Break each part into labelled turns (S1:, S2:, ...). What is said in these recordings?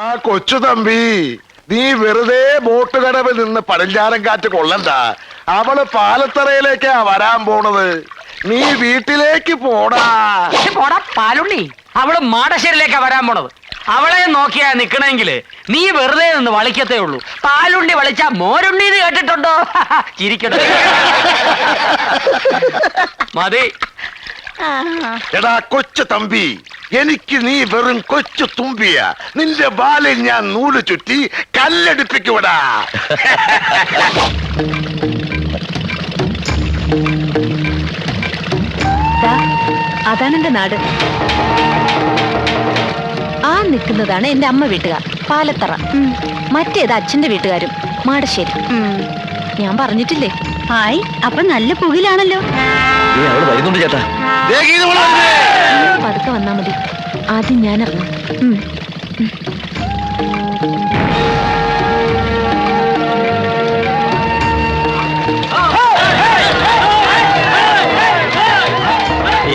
S1: ആ കൊച്ചു തമ്പി, നീ വെറുതെ ബോട്ട് കടവിൽ നിന്ന് പടിഞ്ഞാറൻ കാറ്റ് കൊള്ളണ്ട. അവള് പാലത്തറയിലേക്കാ വരാൻ പോണത്. നീ വീട്ടിലേക്ക് പോടാ.
S2: പോടാ പാലുണ്ണി, അവള് മാടശ്ശേരിയിലേക്കാ വരാൻ പോണത്. അവളെ നോക്കിയാ നിക്കണെങ്കില് നീ വെറുതെ നിന്ന് വളിക്കത്തേ ഉള്ളൂ. പാലുണ്ണി വളിച്ചാ മോരുണ്ണി കേട്ടിട്ടുണ്ടോ? ചിരിക്കട്ടെ. മതി.
S1: എടാ കൊച്ചു തമ്പി, എനിക്ക് നീ വെറും കൊച്ചു തുമ്പിയ. നിന്റെ ബാലിൽ ഞാൻ നൂല് ചുറ്റി കല്ലെടുപ്പിക്കൂടാ.
S3: അതാണ് എന്റെ നാട്. ആ നിൽക്കുന്നതാണ് എന്റെ അമ്മ വീട്ടുകാർ, പാലത്തറ. മറ്റേത് അച്ഛന്റെ വീട്ടുകാരും, മാടശ്ശേരി. ഞാൻ പറഞ്ഞിട്ടില്ലേ?
S4: ഹായ്, അപ്പൊ നല്ല പുകിലാണല്ലോ.
S5: വരുന്നുണ്ട് ചേട്ടാ.
S3: പതുക്കെ വന്നാ മതി. ആദ്യം ഞാൻ ഇറങ്ങും.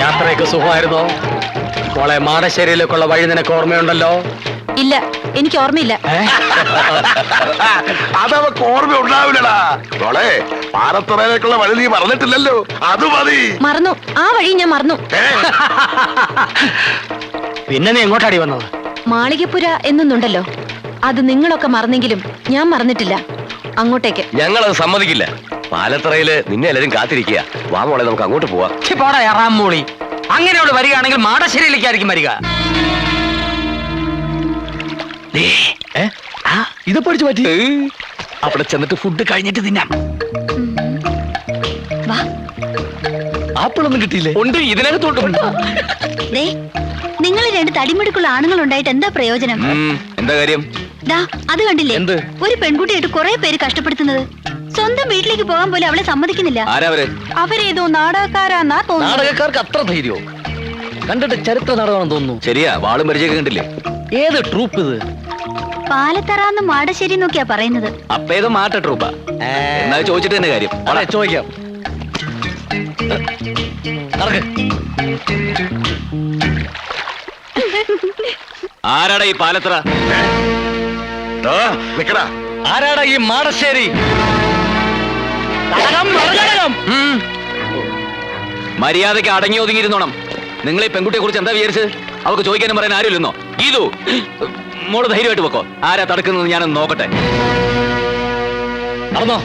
S2: യാത്രയൊക്കെ സുഖമായിരുന്നോ മോളെ? മാടശ്ശേരിയിലേക്കുള്ള വഴി നിനക്ക് ഓർമ്മയുണ്ടല്ലോ?
S3: ഇല്ല, എനിക്ക് ഓർമ്മയില്ല.
S1: അതവക്ക് ഓർമ്മ ഉണ്ടാവില്ലടാ മോളെ. പാലത്തറയിലേക്കുള്ള വഴി നീ പറഞ്ഞിട്ടില്ലല്ലോ, അത് മതി.
S3: മറന്നു, ആ വഴി ഞാൻ മറന്നു.
S2: പിന്നെ നീ എങ്ങോട്ടാടി വന്നത്?
S3: മാളികപ്പുര എന്നൊന്നുണ്ടല്ലോ, അത് നിങ്ങളൊക്കെ മറന്നെങ്കിലും ഞാൻ മറന്നിട്ടില്ല. അങ്ങോട്ടേക്ക്.
S5: ഞങ്ങളത് സമ്മതിക്കില്ല. പാലത്തറയില് നിന്നെ എല്ലാരും കാത്തിരിക്കുക. വാ മോളെ, നമുക്ക് അങ്ങോട്ട് പോവാം.
S2: പോടാ എറാം മൂളി. അങ്ങനെ അവള് വരികയാണെങ്കിൽ മാടശ്ശേരിയിലേക്കായിരിക്കും വരിക.
S5: ഇത് പഠിച്ചു പറ്റി. അവിടെ ചെന്നിട്ട് ഫുഡ് കഴിഞ്ഞിട്ട് തിന്നാം. ആപ്പിളൊന്നും കിട്ടിയില്ലേ? ഉണ്ട്, ഇതിനകത്തോട്ടുണ്ട്.
S4: നിങ്ങൾ രണ്ട് തടിമിടുക്കുള്ള ആണുങ്ങൾ ഉണ്ടായിട്ട് എന്താ പ്രയോജനം?
S5: എന്താ കാര്യം?
S4: ദാ അത് കണ്ടില്ലേ,
S5: എന്ത്?
S4: ഒരു പെൺകുട്ടിയായിട്ട് കുറെ പേര് കഷ്ടപ്പെടുത്തുന്നത്. സ്വന്തം വീട്ടിലേക്ക് പോകാൻ പോലും അവളെ സമ്മതിക്കുന്നില്ല.
S5: ആരാവര്?
S3: അവരേതോ നാടകക്കാരാന്നാ തോന്നുന്നു.
S5: നാടകക്കാർക്ക് അത്ര ധൈര്യോ? കണ്ടിട്ട് ചരിത്ര നാടകമാണെന്ന് തോന്നുന്നു. ശരിയാ, വാളും പരിചയം കണ്ടില്ലേ? ഏത് ട്രൂപ്പ് ഇത്?
S4: പാലത്തറാന്ന് മാടശ്ശേരി നോക്കിയാ പറയുന്നത്.
S5: അപ്പൊ ഏതോ മാട്ട ട്രൂപ്പാ. എന്നാ ചോദിച്ചിട്ട് തന്നെ കാര്യം. ചോദിക്കാം. ആരാടാ ഈ പാലത്തറ?
S1: നിക്കടാ.
S5: ആരാടാ ഈ മാടശ്ശേരി? മര്യാദയ്ക്ക് അടങ്ങി ഒതുങ്ങിയിരുന്നോണം. നിങ്ങൾ ഈ പെൺകുട്ടിയെ കുറിച്ച് എന്താ വിചാരിച്ചത്? അവർക്ക് ചോദിക്കാനും പറയാൻ ആരുമില്ലെന്നോ? ഇതു മോള് ധൈര്യമായിട്ട് വെക്കോ. ആരാ തടുക്കുന്നത് ഞാനൊന്ന് നോക്കട്ടെ. നടന്നോ?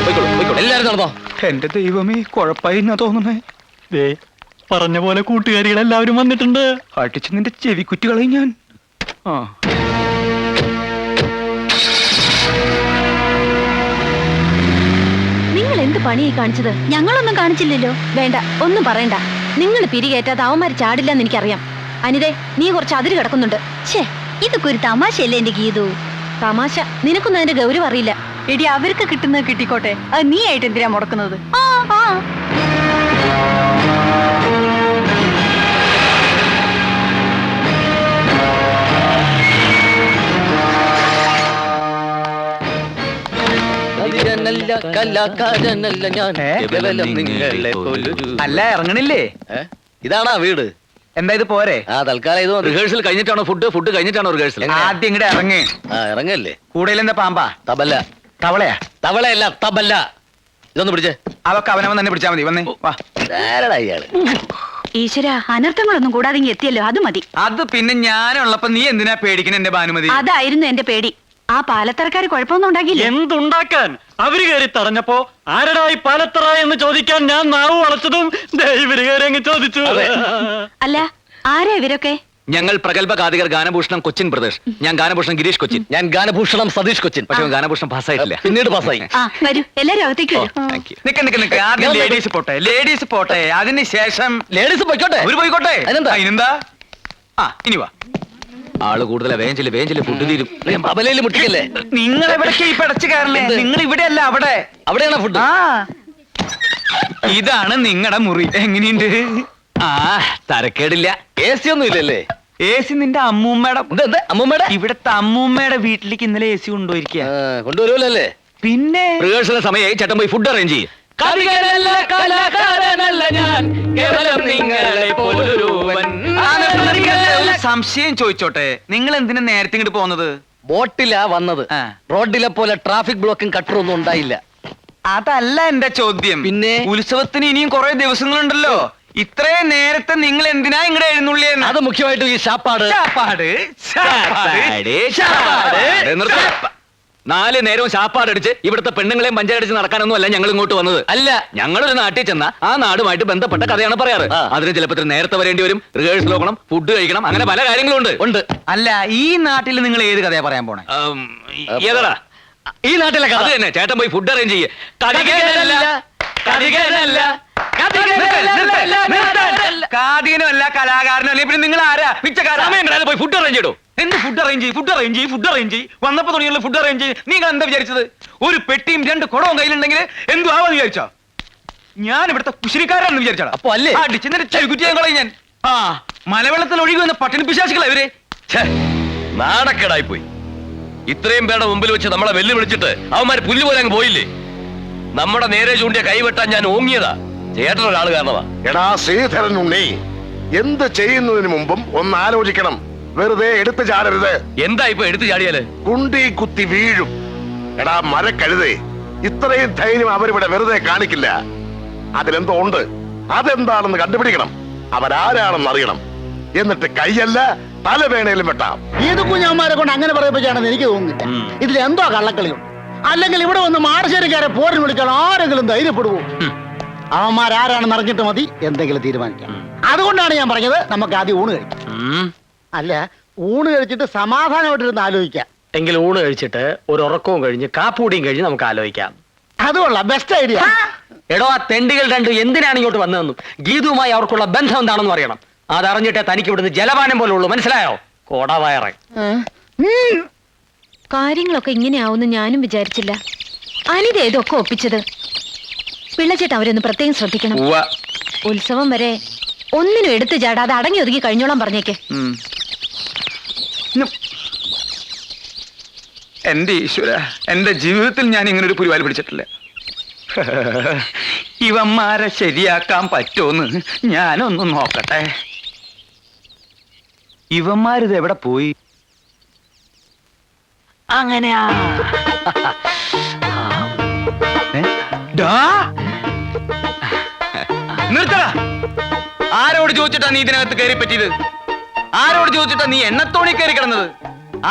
S5: പോയിക്കോളൂ, പോയിക്കോളൂ. എല്ലാരും നടന്നോ?
S6: എന്റെ ദൈവമേ, കുഴപ്പമായി എന്നാ തോന്നുന്നേ. പറഞ്ഞ പോലെ കൂട്ടുകാരികളെല്ലാവരും വന്നിട്ടുണ്ട്. അടിച്ച് നിന്റെ ചെവിക്കുറ്റികളെ ഞാൻ.
S3: നിങ്ങൾ എന്ത് പണിയായി കാണിച്ചത്?
S4: ഞങ്ങളൊന്നും കാണിച്ചില്ലല്ലോ.
S3: വേണ്ട, ഒന്നും പറയണ്ട. നിങ്ങൾ പിരികേറ്റാതെ അവന്മാര് ചാടില്ലെന്ന് എനിക്കറിയാം. അനിതേ, നീ കുറച്ച് അതിര് കിടക്കുന്നുണ്ട്.
S4: ഛേ, ഇതൊക്കെ ഒരു തമാശയല്ലേ എന്റെ ഗീതു?
S3: തമാശ? നിനക്കൊന്നും അതിന്റെ ഗൗരവം അറിയില്ല.
S7: എടി, അവർക്ക് കിട്ടുന്നത് കിട്ടിക്കോട്ടെ. അത് നീ ആയിട്ട് എന്തിനാ മുടക്കുന്നത്?
S6: അല്ല, ഇറങ്ങണില്ലേ?
S5: ഇതാണാ വീട്?
S6: എന്താ ഇത് പോരെ?
S5: തൽക്കാലം ഇത് റിഹേഴ്സൽ കഴിഞ്ഞിട്ടാണോ ഫുഡ്? ഫുഡ് കഴിഞ്ഞിട്ടാണോ റിഹേഴ്സൽ?
S6: ആദ്യം ഇങ്ങടെ ഇറങ്ങ്.
S5: ഇറങ്ങല്ലേ?
S6: കൂടുതൽ എന്താ പാമ്പാ?
S5: തബല്ല.
S6: തവളയാ?
S5: തവളയല്ല, തബല്ല. ഇതൊന്ന് പിടിച്ചേ.
S6: അതൊക്കെ അവനവൻ തന്നെ പിടിച്ചാ മതി. വന്നേ, വാ.
S5: ആരടാ ഇയാള്?
S4: ഈശ്വര, അനർത്ഥങ്ങളൊന്നും കൂടാതെ ഇങ്ങ് എത്തിയല്ലോ, അത് മതി.
S6: അത് പിന്നെ ഞാനുള്ളപ്പോ നീ എന്തിനാ പേടിക്കണ എന്റെ ഭാനുമതി?
S4: അതായിരുന്നു എന്റെ പേടി. ആ പാലത്തറക്കാര് കുഴപ്പമൊന്നും ഉണ്ടാക്കിയില്ല.
S8: എന്തുണ്ടാക്കാൻ? അവര് കയറി തടഞ്ഞപ്പോ ആരടാ ഈ പാലത്തറ എന്ന് ചോദിക്കാൻ ഞാൻ നാവ് വളച്ചതും ഇവര് കയറി അങ്ങ് ചോദിച്ചു.
S4: അല്ല, ആരാ ഇവരൊക്കെ?
S5: ഞങ്ങൾ പ്രഗത്ഭ ഗാതികർ ഗാനഭൂഷണം കൊച്ചിൻ പ്രദേശ്. ഞാൻ ഗാനഭൂഷണം ഗിരീഷ് കൊച്ചിൻ. ഞാൻ ഗാനഭൂഷണം സതീഷ് കൊച്ചിൻ. പക്ഷെ ഗാനഭൂഷണം പാസ്സായിട്ടില്ല, പിന്നീട് പാസ്സായി.
S4: വരൂ, എല്ലാരും അകത്തേക്ക് വരൂ.
S6: നിക്ക് നിക്ക് നിക്ക്, ആദ്യം ലേഡീസ് പോട്ടെ. ലേഡീസ് പോട്ടെ, അതിന് ശേഷം
S5: ലേഡീസ് പോയിക്കോട്ടെ.
S6: അവര് പോയിക്കോട്ടെ. അതിനെന്താ? ഇനി വാ.
S5: ആള് കൂടുതലാ. വേഞ്ചില് വേഞ്ചില് ഫുഡ് തീരും. അബലയില് മുട്ടിക്കല്ലേ?
S6: നിങ്ങൾ എവിടേക്ക് ഈ പടച്ചു കയറണേ? നിങ്ങൾ ഇവിടെ അല്ല, അവിടെ.
S5: അവിടെയാണോ ഫുഡ്?
S6: ഇതാണ് നിങ്ങളുടെ മുറി. എങ്ങനെയുണ്ട്?
S5: തരക്കേടില്ല. എ സി ഒന്നും ഇല്ലല്ലേ?
S6: എ സി നിന്റെ അമ്മൂമ്മയുടെ.
S5: അമ്മൂമ്മയുടെ?
S6: ഇവിടത്തെ അമ്മൂമ്മയുടെ വീട്ടിലേക്ക് ഇന്നലെ എ സി കൊണ്ടുപോയിരിക്കുക.
S5: കൊണ്ടുവരുമല്ലേ?
S6: പിന്നെ
S5: റിഹേഴ്സൽ സമയമായി. ചേട്ടൻ പോയി ഫുഡ് അറേഞ്ച് ചെയ്യും. കവികളല്ല കലാകാരനല്ല ഞാൻ കേവലം നിങ്ങളെ പോലൊരുവൻ.
S6: സംശയം ചോദിച്ചോട്ടെ, നിങ്ങൾ എന്തിനാ നേരത്തെ ഇങ്ങോട്ട് പോകുന്നത്?
S2: ബോട്ടിലാ വന്നത്. റോഡിലെ പോലെ ട്രാഫിക് ബ്ലോക്കും കട്ടറൊന്നും ഉണ്ടായില്ല.
S6: അതല്ല എന്റെ ചോദ്യം.
S2: പിന്നെ?
S6: ഉത്സവത്തിന് ഇനിയും കുറെ ദിവസങ്ങളുണ്ടല്ലോ. ഇത്രയും നേരത്തെ നിങ്ങൾ എന്തിനാ ഇങ്ങടെ എഴുന്നള്ളിയെന്ന്?
S2: അത് മുഖ്യമായിട്ടും ഈ ശാപ്പാട്.
S6: ശാപ്പാട്, ശാപ്പാട്,
S5: ശാപ്പാട്. നിർത്ത്. 4 നേരവും ശാപ്പാടടിച്ച് ഇവിടുത്തെ പെണ്ണുങ്ങളെയും പഞ്ചായടിച്ച് നടക്കാനൊന്നും അല്ല ഞങ്ങൾ ഇങ്ങോട്ട് വന്നത്.
S2: അല്ല,
S5: ഞങ്ങളൊരു നാട്ടിൽ ചെന്ന ആ നാടുമായിട്ട് ബന്ധപ്പെട്ട കഥയാണ് പറയാറ്. അതിന് ചിലപ്പോൾ നേരത്തെ വരേണ്ടി വരും, റിഹേഴ്സൽ നോക്കണം, ഫുഡ് കഴിക്കണം, അങ്ങനെ പല കാര്യങ്ങളും ഉണ്ട്.
S6: അല്ല, ഈ നാട്ടിൽ നിങ്ങൾ ഏത് കഥയാ പറയാൻ പോണേ?
S5: ഏതാടാ
S2: ഈ നാട്ടിലെ കഥ
S5: അത് തന്നെ. ചേട്ടൻ പോയി ഫുഡ് അറേഞ്ച് ചെയ്യേ.
S6: കാതികനുമല്ല, കലാകാരനും അല്ല, പിന്നെ നിങ്ങൾ ആരാ? പിച്ചക്കാരാ.
S5: പോയി ഫുഡ് അറേഞ്ച് ചെയ്തോ.
S6: എന്ത് ഫുഡ് അറേഞ്ച് ചെയ്യും? ഫുഡ് അറേഞ്ച് ചെയ്യും, ഫുഡ് അറേഞ്ച് ചെയ്യും. വന്നപ്പോ തുടങ്ങിയുള്ള ഫുഡ് അറേഞ്ച് ചെയ്യും. നിങ്ങൾ എന്താ വിചാരിച്ചത്? ഒരു പെട്ടിയും 2 കുടവും കയ്യിലുണ്ടെങ്കിൽ എന്തു ആവാന്ന് വിചാരിച്ചോ? ഞാൻ ഇവിടുത്തെ കുശിരിക്കാരാണെന്ന് വിചാരിച്ചാ?
S2: അപ്പൊ അല്ലേ?
S6: അടിച്ചെന്നിട്ട് ചവിക്കുറ്റിയാൻ കളയും ഞാൻ. ആ മലവെള്ളത്തിൽ ഒഴുകി വന്ന പട്ടിണി പിശാചികളാ ഇവര്.
S5: നാണക്കേടായി പോയി. ഇത്രയും പേരുടെ മുമ്പിൽ വെച്ച് നമ്മളെ വെല്ലുവിളിച്ചിട്ട് അവന്മാര് പുല്ല് പോലെ അങ്ങ് പോയില്ലേ. നമ്മുടെ നേരെ ചൂണ്ടിയ കൈവെട്ടാൻ ഞാൻ ഓങ്ങിയതാ. ചേട്ടൻ ഒരാൾ കാരണമാ.
S1: എടാ ശ്രീധരൻ ഉണ്ണി, എന്ത് ചെയ്യുന്നതിന് മുമ്പും ഒന്ന് ആലോചിക്കണം. വെറുതെ എടുത്തു ചാടരുത്.
S5: എന്താ ഇപ്പൊ എടുത്തു ചാടിയാല്?
S1: കുണ്ടി കുത്തി വീഴും. എടാ മരക്കഴുതേ, ഇത്രയും ധൈര്യം അവരിവിടെ വെറുതെ കാണിക്കില്ല. അതിലെന്തോ ഉണ്ട്. അതെന്താണെന്ന് കണ്ടുപിടിക്കണം. അവരാരാണെന്ന് അറിയണം. എന്നിട്ട് കൈയല്ല തല വേണേലും വെട്ടാം.
S9: ഏത് കുഞ്ഞന്മാരെ കൊണ്ട് അങ്ങനെ പറയിപ്പിച്ചാണെന്ന് എനിക്ക് തോന്നുന്നില്ല. ഇതിൽ എന്തോ കള്ളക്കളിയുണ്ട്. അല്ലെങ്കിൽ ഇവിടെ വന്ന് മാടശ്ശേരിക്കാരെ പോരിന് വിളിക്കാൻ ആരെങ്കിലും ധൈര്യപ്പെടുവോ? അവന്മാരാരാണെന്ന് അറിഞ്ഞിട്ട് മതി എന്തെങ്കിലും തീരുമാനിക്കാം. അതുകൊണ്ടാണ് ഞാൻ പറഞ്ഞത് നമുക്ക് ആദ്യം ഊണ് കഴിക്കാം. അല്ല, ഊണ് കഴിച്ചിട്ട് സമാധാനമായിട്ടിരുന്ന് ആലോചിക്കാം.
S2: എങ്കിൽ ഊണ് കഴിച്ചിട്ട് ഒരു ഉറക്കവും കഴിഞ്ഞ് കാപ്പൂടിയും കഴിഞ്ഞ് നമുക്ക് ആലോചിക്കാം.
S9: അതുകൊള്ളാം, ബെസ്റ്റ് ഐഡിയ.
S2: എടോ, ആ തെണ്ടികൾ രണ്ടും എന്തിനാണ് ഇങ്ങോട്ട് വന്നതെന്നും ഗീതുവുമായി അവർക്കുള്ള ബന്ധം എന്താണെന്നും അറിയണം. അതറിഞ്ഞിട്ടേ തനിക്ക് ഇവിടുന്ന് ജലപാനം പോലെ ഉള്ളൂ. മനസ്സിലായോ? കോടവയറ.
S3: കാര്യങ്ങളൊക്കെ ഇങ്ങനെയാവുമെന്ന് ഞാനും വിചാരിച്ചില്ല. അനിത ഇതൊക്കെ ഒപ്പിച്ചത്. പിള്ളച്ചേട്ട അവരൊന്ന് പ്രത്യേകം ശ്രദ്ധിക്കണം. ഉത്സവം വരെ ഒന്നിനും എടുത്തു ചാടാതെ അടങ്ങി ഒതുങ്ങി കഴിഞ്ഞോളാം പറഞ്ഞേക്ക്.
S6: എന്റെ ഈശ്വര, എന്റെ ജീവിതത്തിൽ ഞാൻ ഇങ്ങനെ ഒരു പുരിവാല് പിടിച്ചിട്ടില്ല. ഇവന്മാരെ ശരിയാക്കാൻ പറ്റുമെന്ന് ഞാനൊന്ന് നോക്കട്ടെ. ഇവന്മാരിത് എവിടെ പോയി?
S2: അങ്ങനെയാ.
S6: നിർത്തടാ. ആരോട് ചോദിച്ചിട്ടാ നീ ഇതിനകത്ത് കയറി പറ്റിയത്? ആരോട് ചോദിച്ചിട്ടാ നീ എണ്ണത്തോണി കയറി കിടന്നത്?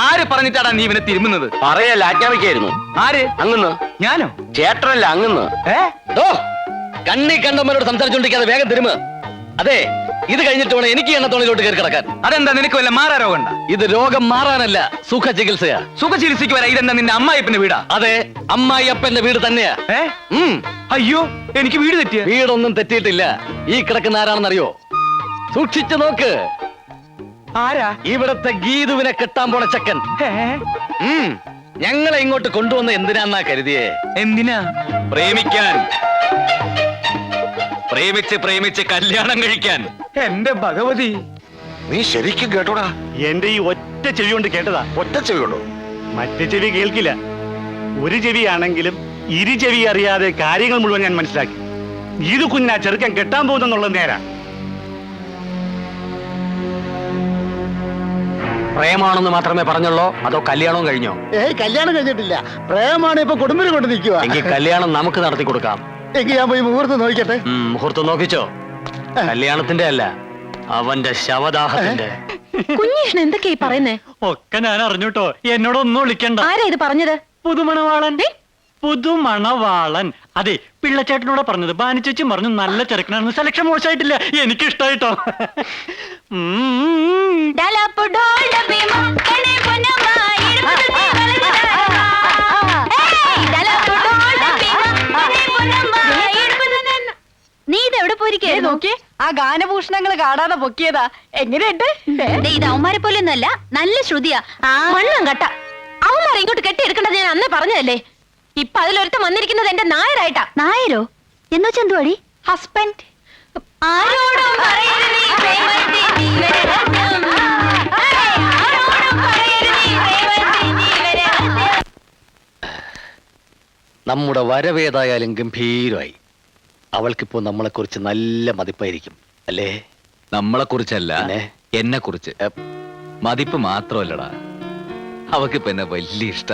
S6: ആര് പറഞ്ഞിട്ടാടാ നീ ഇവനെ തിരുമുന്നത്?
S5: പറയല്ല, ആജ്ഞാപിക്കായിരുന്നു.
S6: ആര്?
S5: അങ്ങന്ന്.
S6: ഞാനോ?
S5: ചേട്ടനല്ല, അങ്ങന്ന്.
S2: കണ്ണി കണ്ടവരോട് സംസാരിച്ചോണ്ടിരിക്കാതെ വേഗം തിരുമ. അതെ, ഇത് കഴിഞ്ഞിട്ട് വേണം എനിക്ക് എണ്ണത്തോണിലോട്ട് കയറി കിടക്കാൻ.
S6: അതെന്താ, നിനക്ക് വല്ല മാറാ രോഗം ഉണ്ടാ?
S2: ഇത് രോഗം മാറാനല്ല, സുഖ ചികിത്സയാ.
S6: സുഖ ചികിത്സയ്ക്ക് വരാ. ഇതെന്താ നിന്റെ അമ്മായിപ്പന്റെ വീടാ?
S2: അതെ, അമ്മായി അപ്പന്റെ വീട് തന്നെയാ.
S6: അയ്യോ, എനിക്ക് വീട് തെറ്റിയ?
S2: വീടൊന്നും തെറ്റിയിട്ടില്ല. ഈ കിടക്കുന്ന ആരാണെന്നറിയോ? സൂക്ഷിച്ചു നോക്ക്.
S6: ആരാ?
S2: ഇവിടത്തെ ഗീതുവിനെ കെട്ടാൻ പോണ ചക്കൻ. ഞങ്ങളെ ഇങ്ങോട്ട് കൊണ്ടുവന്ന എന്തിനാന്നാ കരുതിയേ?
S6: എന്തിനാ?
S5: പ്രേമിക്കാൻ. പ്രേമിച്ച് പ്രേമിച്ച് കല്യാണം കഴിക്കാൻ.
S6: എന്റെ ഭഗവതി,
S1: നീ ശരിക്കും കേട്ടോടാ?
S8: എന്റെ ഈ ഒറ്റ ചെവി കൊണ്ട് കേട്ടതാ.
S1: ഒറ്റ ചെവിയുണ്ടോ?
S8: മറ്റേ ചെവി കേൾക്കില്ല. ഒരു ചെവിയാണെങ്കിലും ഇരു ചെവി അറിയാതെ കാര്യങ്ങൾ മുഴുവൻ ഞാൻ മനസ്സിലാക്കി. ഇത് കുഞ്ഞാ ചെറുക്കൻ കെട്ടാൻ പോകുന്നെന്നുള്ളത് നേരാ.
S2: പ്രേമാണെന്ന് മാത്രമേ പറഞ്ഞുള്ളൂ, അതോ കല്യാണവും കഴിഞ്ഞോ?
S9: കല്യാണം കഴിഞ്ഞിട്ടില്ല. പ്രേമാണ് ഇപ്പൊ കുടുംബം കൊണ്ട് നിൽക്കുക.
S2: എങ്കിൽ കല്യാണം നമുക്ക് നടത്തി കൊടുക്കാം.
S9: എങ്കിൽ ഞാൻ പോയി മുഹൂർത്തം നോക്കിക്കട്ടെ.
S2: മുഹൂർത്തം നോക്കിച്ചോ. കല്യാണത്തിന്റെ അല്ല, അവന്റെ ശവദാഹത്തിന്റെ.
S3: കുഞ്ഞീഷ്ണ എന്തൊക്കെയാ പറയുന്നേ?
S8: ഒക്കെ ഞാൻ അറിഞ്ഞൂട്ടോ. എന്നോടൊന്നും വിളിക്കണ്ട.
S3: ആരാ ഇത് പറഞ്ഞത്?
S8: പുതുമണവാളൻ. പുതുമണവാളൻ. അതെ, പിള്ളച്ചേട്ടനോട് പറഞ്ഞത്. ബാനിച്ചേച്ചും പറഞ്ഞു നല്ല ചെറുക്കനാണെന്ന്. സെലക്ഷൻ മോശമായിട്ടില്ല, എനിക്ക് ഇഷ്ടായിട്ടോ.
S4: നീ ഇതെവിടെ പോയിരിക്കേ?
S7: നോക്കി, ആ ഗാനഭൂഷണങ്ങൾ കാണാതെ പൊക്കിയതാ. എങ്ങനെയുണ്ട്?
S4: ഇത് അവന്മാരെ പോലെ ഒന്നല്ല, നല്ല ശ്രുതിയാ.
S3: മണ്ണും കട്ട. അവന്മാരെ ഇങ്ങോട്ട് കെട്ടിയെടുക്കേണ്ടത് ഞാൻ അന്നേ പറഞ്ഞതല്ലേ. ഇപ്പൊ അതിലൊരുത്തം വന്നിരിക്കുന്നത് എന്റെ നായരായിട്ടാ.
S4: നായരോ? എന്ന് വെച്ചാ എന്തുവാടി?
S3: ഹസ്ബൻഡ്.
S4: ആരോടും പറയരുത് ഈ പ്രേമത്തിൻ ജീവരഹസ്യം. ആരോടും പറയരുത് ഈ പ്രേമത്തിൻ ജീവരഹസ്യം.
S2: നമ്മുടെ വരവേതായാലും ഗംഭീരമായി.
S10: അവൾക്കിപ്പോ നമ്മളെ കുറിച്ച് നല്ല മതിപ്പായിരിക്കും അല്ലേ?
S5: നമ്മളെ കുറിച്ചല്ല,
S10: പിന്നെ?
S5: എന്നെ കുറിച്ച്. മതിപ്പ് മാത്രമല്ലടാ, അവക്കിപ്പോ എന്നെ വലിയ ഇഷ്ട.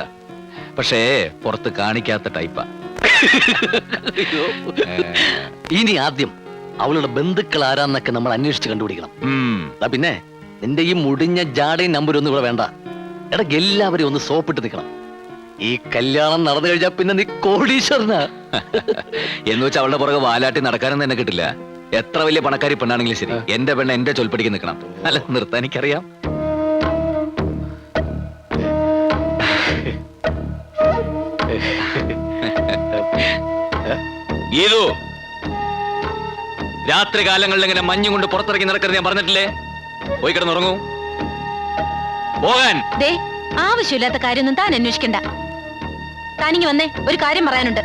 S5: പക്ഷേ പുറത്ത് കാണിക്കാത്ത ടൈപ്പാ.
S10: ഇനി ആദ്യം അവളുടെ ബന്ധുക്കൾ ആരാന്നൊക്കെ നമ്മൾ അന്വേഷിച്ച് കണ്ടുപിടിക്കണം. പിന്നെ നിന്റെ ഈ മുടിഞ്ഞ ജാടയും നമ്പരൊന്നും ഇവിടെ വേണ്ട. എടാ, എല്ലാവരും ഒന്ന് സോപ്പിട്ട് നിൽക്കണം. ഈ കല്യാണം നടന്നു കഴിഞ്ഞാൽ പിന്നെ നീ കോടീശ്വരനാ.
S5: എന്ന് വെച്ചാൽ അവളുടെ പുറകെ വാലാട്ടി നടക്കാനൊന്നും എന്നെ കിട്ടില്ല. എത്ര വലിയ പണക്കാരി പെണ്ണാണെങ്കിലും ശരി, എന്റെ പെണ്ണ് എന്റെ ചൊൽപ്പടിക്ക് നിൽക്കണം. അല്ല, നിർത്താൻ എനിക്കറിയാം. ഗീതു, രാത്രി കാലങ്ങളിൽ ഇങ്ങനെ മഞ്ഞും കൊണ്ട് പുറത്തിറങ്ങി നടക്കരുത് ഞാൻ പറഞ്ഞിട്ടില്ലേ? പോയി കിടന്നുറങ്ങൂ. പോകാൻ.
S3: ദേ, ആവശ്യമില്ലാത്ത കാര്യമൊന്നും താൻ അന്വേഷിക്കണ്ട. താനിങ്ങി വന്നേ, ഒരു കാര്യം പറയാനുണ്ട്.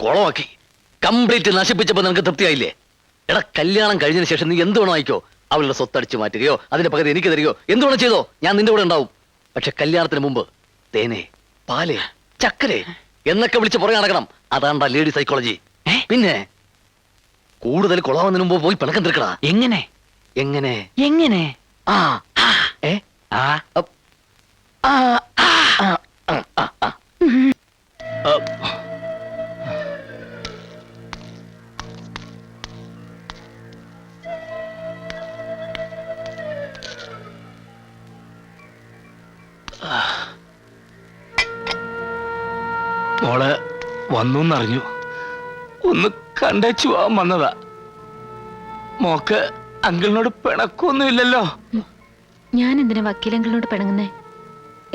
S10: കുളമാക്കി കംപ്ലീറ്റ് നശിപ്പിച്ചപ്പോ നിനക്ക് തൃപ്തിയായില്ലേ? എടാ, കല്യാണം കഴിഞ്ഞതിന് ശേഷം നീ എന്ത് വേണോ ആയിക്കോ. അവളുടെ സ്വത്തടിച്ചു മാറ്റുകയോ അതിന്റെ പകരം എനിക്ക് തരികയോ എന്ത് വേണം ചെയ്തോ, ഞാൻ നിന്റെ കൂടെ ഉണ്ടാവും. പക്ഷെ കല്യാണത്തിന് മുമ്പ് തേനെ, പാല്, ചക്കരെ എന്നൊക്കെ വിളിച്ച് പുറകെ നടക്കണം. അതാണ്ടാ ലേഡി സൈക്കോളജി. പിന്നെ കൂടുതൽ കുളമാവുന്നതിന് മുമ്പ് പോയി പിണക്കം തീർക്കടാ.
S2: എങ്ങനെ
S10: എങ്ങനെ
S2: എങ്ങനെ?
S10: ആ ഏ
S2: ആ
S10: അപ്പ്. ആ ആ ആ ആ ആ.
S6: മോള് വന്നു എന്നറിഞ്ഞു. ഒന്ന് കണ്ടേച്ചു പോവാൻ വന്നതാ. മോക്ക് അങ്കിളിനോട് പിണക്കൊന്നുമില്ലല്ലോ?
S3: ഞാൻ എന്തിനാ വക്കീലങ്ങളോട് പിണങ്ങുന്നേ?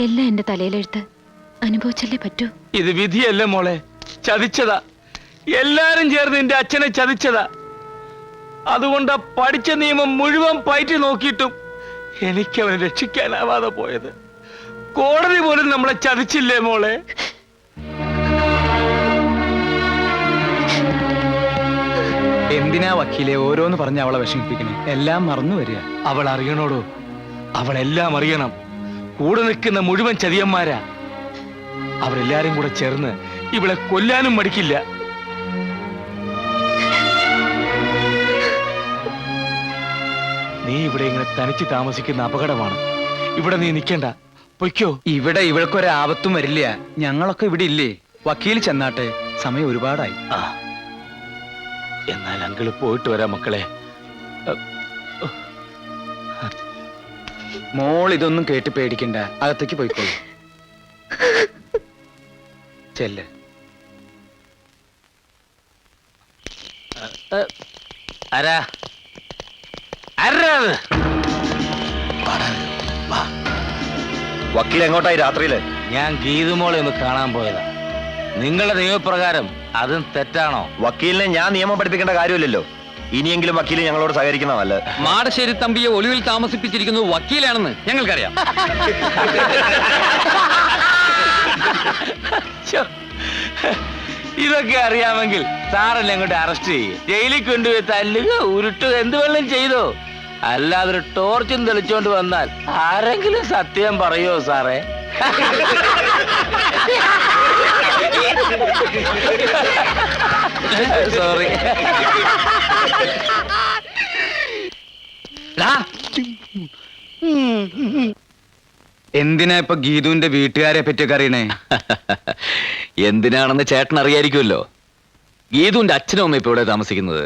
S3: എല്ലാം എന്റെ തലയിലെഴുത്ത്. അനുഭവിച്ചല്ലേ പറ്റൂ.
S6: ഇത് വിധിയല്ലേ മോളെ, ചതിച്ചതാ. എല്ലാരും ചേർന്ന് എന്റെ അച്ഛനെ ചതിച്ചതാ. അതുകൊണ്ട് പഠിച്ച നിയമം മുഴുവൻ പയറ്റി നോക്കിയിട്ടും എനിക്ക് അവനെ രക്ഷിക്കാനാവാതെ പോയത്. കോടതി പോലും നമ്മളെ ചതിച്ചില്ലേ മോളെ? എന്തിനാ വക്കീലെ ഓരോന്ന് പറഞ്ഞ് അവളെ വിഷമിപ്പിക്കണേ? എല്ലാം മറന്നു വരിക. അവൾ അറിയണോടോ, അവളെല്ലാം അറിയണം. കൂടെ നിൽക്കുന്ന മുഴുവൻ ചതിയന്മാരാ. അവരെല്ലാരും കൂടെ ചേർന്ന് ഇവളെ കൊല്ലാനും മടിക്കില്ല. നീ ഇവിടെ ഇങ്ങനെ തനിച്ച് താമസിക്കുന്ന അപകടമാണ്. ഇവിടെ നീ നിൽക്കണ്ട, പൊയ്ക്കോ. ഇവിടെ ഇവൾക്കൊരാപത്തും വരില്ല. ഞങ്ങളൊക്കെ ഇവിടെ ഇല്ലേ? വക്കീൽ ചെന്നാട്ടെ, സമയം ഒരുപാടായി. എന്നാൽ അങ്കിള് പോയിട്ട് വരാം മക്കളെ. മോൾ ഇതൊന്നും കേട്ട് പേടിക്കണ്ട, അകത്തേക്ക് പോയിക്കോളൂ. ചെല്ല്.
S2: ആരാ ആരാ?
S5: വക്കീൽ എങ്ങോട്ടായി രാത്രിയില്?
S2: ഞാൻ ഗീതുമോളെ ഒന്ന് കാണാൻ പോയതാ. നിങ്ങളുടെ നിയമപ്രകാരം അതും തെറ്റാണോ?
S5: വക്കീലിനെ ഞാൻ നിയമം പഠിപ്പിക്കേണ്ട കാര്യമില്ലല്ലോ. ഇനിയെങ്കിലും വക്കീൽ ഞങ്ങളോട് സഹകരിക്കുന്ന നല്ലത്.
S2: മാടശ്ശേരി തമ്പിയെ ഒളിവിൽ താമസിപ്പിച്ചിരിക്കുന്നത് വക്കീലാണെന്ന് ഞങ്ങൾക്കറിയാം.
S6: ഇതൊക്കെ അറിയാമെങ്കിൽ സാറല്ലേ അങ്ങോട്ട് അറസ്റ്റ് ചെയ്യും, ജയിലിൽ കൊണ്ടുപോയി തല്ലുക, ഉരുട്ടുക, എന്ത് വെള്ളം ചെയ്തോ. അല്ലാതൊരു ടോർച്ചും തെളിച്ചോണ്ട് വന്നാൽ ആരെങ്കിലും സത്യം പറയോ സാറേ? സോറി. എന്തിനാ ഇപ്പൊ ഗീതുവിന്റെ വീട്ടുകാരെ പറ്റിയൊക്കെ അറിയണേ?
S5: എന്തിനാണെന്ന് ചേട്ടൻ അറിയായിരിക്കുമല്ലോ. ഗീതുവിന്റെ അച്ഛനും അമ്മയും ഇപ്പൊ ഇവിടെ താമസിക്കുന്നത്.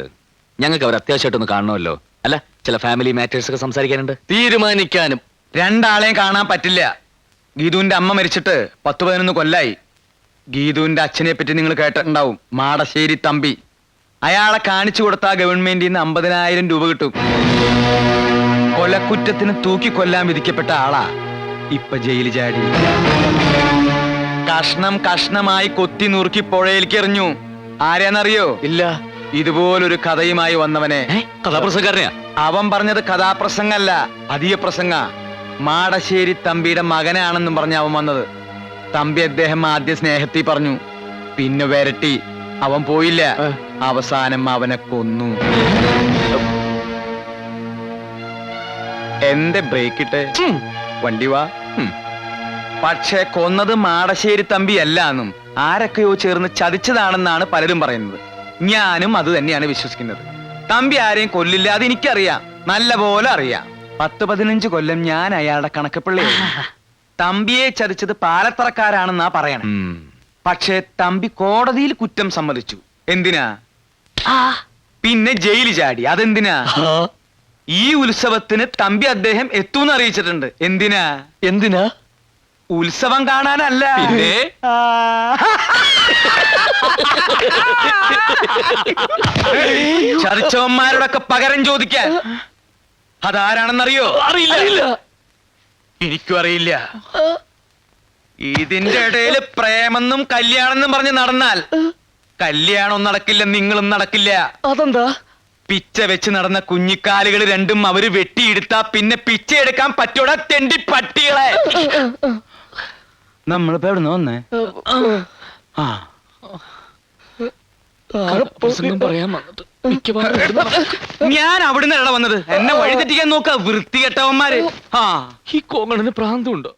S5: ഞങ്ങൾക്ക് അവർ അത്യാവശ്യമായിട്ടൊന്ന് കാണണമല്ലോ. അല്ല, ചില ഫാമിലി മാറ്റേഴ്സ് ഒക്കെ സംസാരിക്കാനുണ്ട്.
S10: തീരുമാനിക്കാനും.
S6: രണ്ടാളെയും കാണാൻ പറ്റില്ല. ഗീതുവിന്റെ അമ്മ മരിച്ചിട്ട് 10-11 കൊല്ലായി. ഗീതുവിന്റെ അച്ഛനെ പറ്റി നിങ്ങൾ കേട്ടിട്ടുണ്ടാവും, മാടശ്ശേരി തമ്പി. അയാളെ കാണിച്ചു കൊടുത്താൽ ഗവൺമെന്റിൽ നിന്ന് 50,000 രൂപ കിട്ടും. കൊലക്കുറ്റത്തിന് തൂക്കിക്കൊല്ലാൻ വിധിക്കപ്പെട്ട ആളാ ഇപ്പൊ ജയിലിൽ ചാടി. കഷ്ണം കഷ്ണമായി കൊത്തി നുറുക്കി പുഴയിലേക്ക് എറിഞ്ഞു. ആരെയാന്നറിയോ?
S10: ഇല്ല.
S6: ഇതുപോലൊരു കഥയുമായി വന്നവനെ.
S5: കഥാപ്രസംഗക്കാരനെയാ?
S6: അവൻ പറഞ്ഞത് കഥാപ്രസംഗല്ല, അധിക പ്രസംഗ. മാടശ്ശേരി തമ്പിയുടെ മകനാണെന്നും പറഞ്ഞ അവൻ വന്നത്. തമ്പി അദ്ദേഹം ആദ്യ സ്നേഹത്തിൽ പറഞ്ഞു, പിന്നെ വരട്ടി. അവൻ പോയില്ല, അവസാനം അവനെ കൊന്നു. എന്റെ ബ്രേക്ക് ഇട്ടെ, വണ്ടി വാ. പക്ഷെ കൊന്നത് മാടശ്ശേരി തമ്പി അല്ല എന്നും ആരൊക്കെയോ ചേർന്ന് ചതിച്ചതാണെന്നാണ് പലരും പറയുന്നത്. ഞാനും അത് തന്നെയാണ് വിശ്വസിക്കുന്നത്. തമ്പി ആരെയും കൊല്ലില്ല, അത് എനിക്കറിയാം, നല്ല പോലെ അറിയാം. 10-15 കൊല്ലം ഞാൻ അയാളുടെ കണക്കപ്പിള്ളയാണ്. തമ്പിയെ ചതിച്ചത് പാലത്തറക്കാരാണെന്നാ പറയണേ. പക്ഷേ തമ്പി കോടതിയിൽ കുറ്റം സമ്മതിച്ചു. എന്തിനാ? പിന്നെ ജയിലിൽ ചാടി. അതെന്തിനാ? ഈ ഉത്സവത്തിന് തമ്പി അദ്ദേഹം എത്തൂന്ന് അറിയിച്ചിട്ടുണ്ട്. എന്തിനാ?
S10: എന്തിനാ?
S6: ഉത്സവം കാണാനല്ല.
S10: പിന്നെ?
S6: ചതിച്ചവന്മാരോടൊക്കെ പകരം ചോദിക്കാൻ. അതാരാണെന്നറിയോ?
S10: അറിയില്ല.
S6: എനിക്കും അറിയില്ല. ഇതിന്റെ ഇടയിൽ പ്രേമെന്നും കല്യാണമെന്നും പറഞ്ഞ് നടന്നാൽ കല്യാണം നടക്കില്ല, നിങ്ങളും നടക്കില്ല.
S10: അതെന്താ?
S6: പിച്ച വെച്ച് നടന്ന കുഞ്ഞിക്കാലുകൾ രണ്ടും അവര് വെട്ടിയെടുത്താ പിന്നെ പിച്ച എടുക്കാൻ പറ്റൂടാ തെണ്ടി പട്ടികളെ. നമ്മളിപ്പോ എവിടെ വന്നേ?
S10: പറയാൻ
S6: ഞാൻ അവിടുന്ന് എവിടെ വന്നത്? എന്നെ വഴി തെറ്റിക്കാൻ നോക്ക വൃത്തികെട്ടവന്മാര്.
S10: ഈ കോങ്ങണിന് പ്രാന്തമുണ്ടോ?